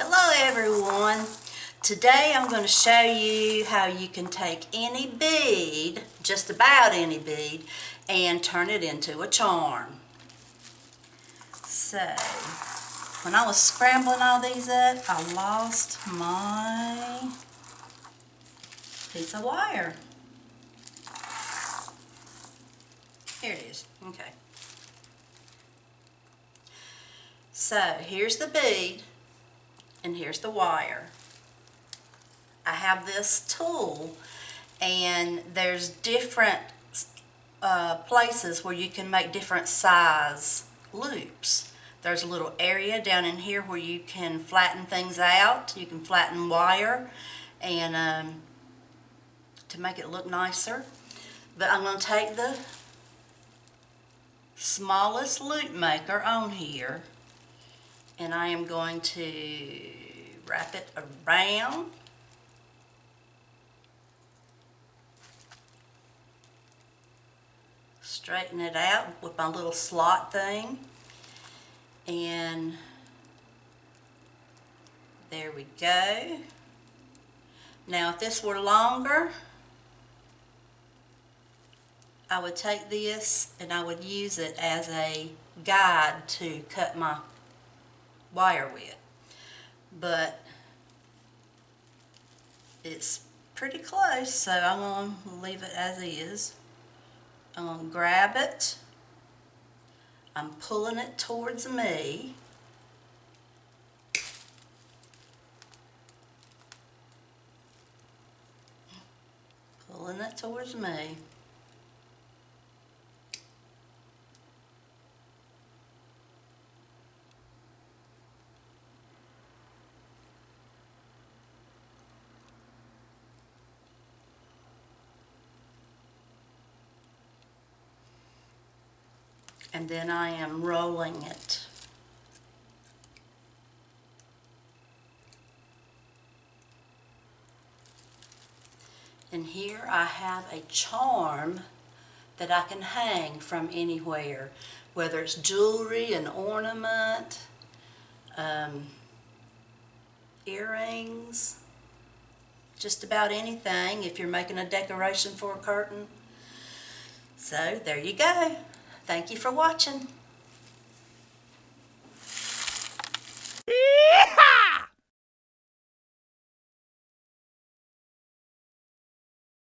Hello everyone. Today I'm going to show you how you can take any bead, just about any bead, and turn it into a charm. So, when I was scrambling all these up, I lost my piece of wire. Here it is. Okay. So, here's the bead, and here's the wire. I have this tool, and there's different places where you can make different size loops. There's a little area down in here where you can flatten things out. You can flatten wire and to make it look nicer. But I'm going to take the smallest loop maker on here, and I am going to wrap it around. Straighten it out with my little slot thing, and there we go. Now if this were longer, I would take this and I would use it as a guide to cut my wire with, but it's pretty close, so I'm going to leave it as is. I'm going to grab it. I'm pulling it towards me. Pulling it towards me. And then I am rolling it. And here I have a charm that I can hang from anywhere, whether it's jewelry, an ornament, earrings, just about anything if you're making a decoration for a curtain. So there you go. Thank you for watching.